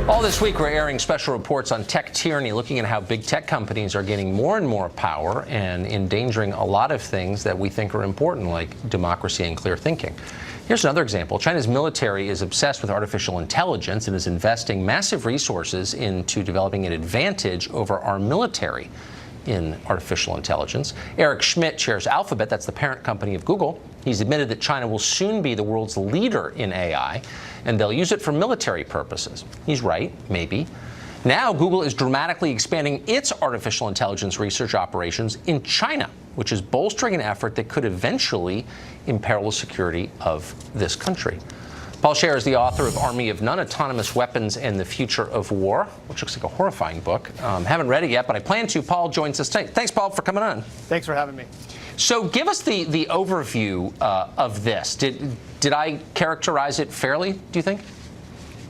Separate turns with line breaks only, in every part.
All this week, we're airing special reports on tech tyranny, looking at how big tech companies are gaining more and more power and endangering a lot of things that we think are important, like democracy and clear thinking. Here's another example. China's military is obsessed with artificial intelligence and is investing massive resources into developing an advantage over our military in artificial intelligence. Eric Schmidt chairs Alphabet, that's the parent company of Google. He's admitted that China will soon be the world's leader in AI, and they'll use it for military purposes. He's right, maybe. Now, Google is dramatically expanding its artificial intelligence research operations in China, which is bolstering an effort that could eventually imperil the security of this country. Paul Scharre is the author of Army of Non-Autonomous Weapons and the Future of War, which looks like a horrifying book. Haven't read it yet, but I plan to. Paul joins us tonight. Thanks, Paul, for coming on.
Thanks for having me.
So give us the overview of this. Did I characterize it fairly, do you think?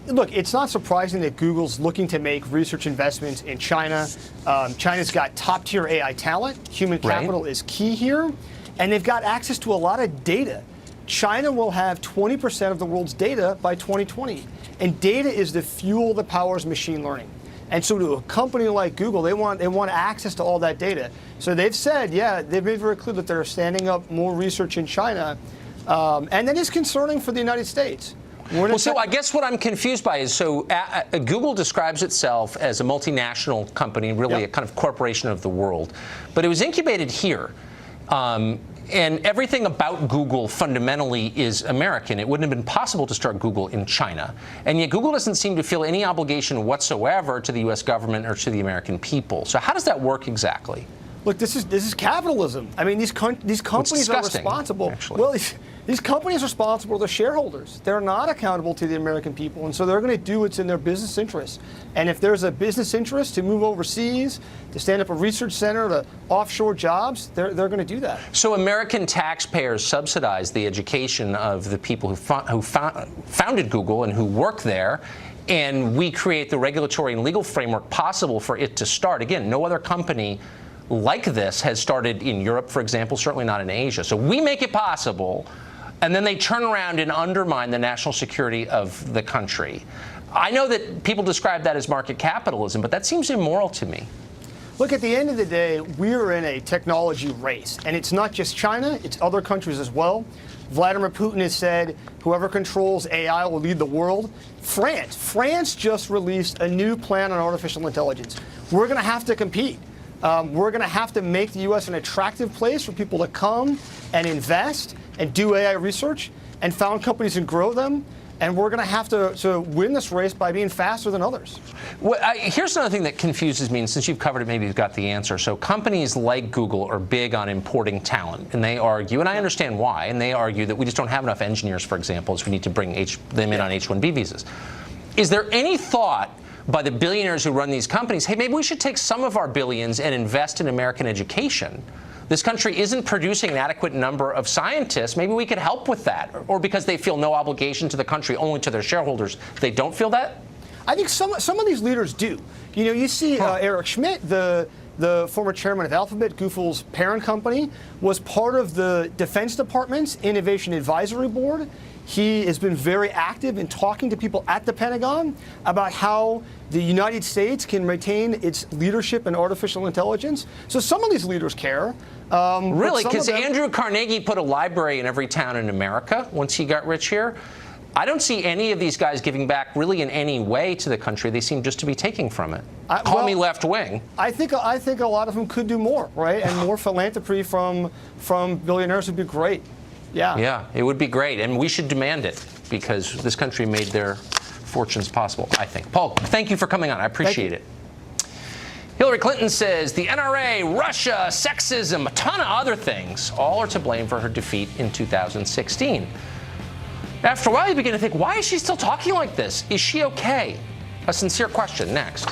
Look, it's not surprising that Google's looking to make research investments in China. China's got top-tier AI talent. Human capital is key here. And they've got access to a lot of data. China will have 20% of the world's data by 2020. And data is the fuel that powers machine learning. And so to a company like Google, they want access to all that data. So they've said, yeah, they've made very clear that they're standing up more research in China. And that is concerning for the United States.
Well, so I guess what I'm confused by is, Google describes itself as a multinational company, really a kind of corporation of the world. But it was incubated here. And everything about Google fundamentally is American. It wouldn't have been possible to start Google in China. And yet Google doesn't seem to feel any obligation whatsoever to the U.S. government or to the American people. So how does that work exactly?
Look, this is capitalism. I mean, these companies are responsible.
Actually.
Well, these companies are responsible to their shareholders. They're not accountable to the American people, and so they're going to do what's in their business interest. And if there's a business interest to move overseas, to stand up a research center, to offshore jobs, they're going to do that.
So American taxpayers subsidize the education of the people who founded Google and who work there, and we create the regulatory and legal framework possible for it to start. Again, no other company like this has started in Europe, for example, certainly not in Asia. So we make it possible, and then they turn around and undermine the national security of the country. I know that people describe that as market capitalism, but that seems immoral to me.
Look, at the end of the day, we're in a technology race, and it's not just China, it's other countries as well. Vladimir Putin has said whoever controls AI will lead the world. France just released a new plan on artificial intelligence. We're going to have to compete. We're going to have to make the U.S. an attractive place for people to come and invest and do AI research and found companies and grow them. And we're going to have to win this race by being faster than others.
Well, here's another thing that confuses me, and since you've covered it, maybe you've got the answer. So companies like Google are big on importing talent, and they argue, and I understand why, and they argue that we just don't have enough engineers, for example, so we need to bring them in on H-1B visas. Is there any thought by the billionaires who run these companies, hey, maybe we should take some of our billions and invest in American education? This country isn't producing an adequate number of scientists. Maybe we could help with that. Or because they feel no obligation to the country, only to their shareholders, they don't feel that?
I think some of these leaders do. You know, you see Eric Schmidt, the former chairman of Alphabet, Google's parent company, was part of the Defense Department's Innovation Advisory Board. He has been very active in talking to people at the Pentagon about how the United States can retain its leadership in artificial intelligence. So some of these leaders care.
Really? Because Andrew Carnegie put a library in every town in America once he got rich here. I don't see any of these guys giving back really in any way to the country. They seem just to be taking from it. Call me left wing.
I think a lot of them could do more, right? And more philanthropy from billionaires would be great.
Yeah, it would be great, and we should demand it because this country made their fortunes possible, I think. Paul, thank you for coming on. I appreciate it. Hillary Clinton says the NRA, Russia, sexism, a ton of other things, all are to blame for her defeat in 2016. After a while, you begin to think, why is she still talking like this? Is she okay? A sincere question next.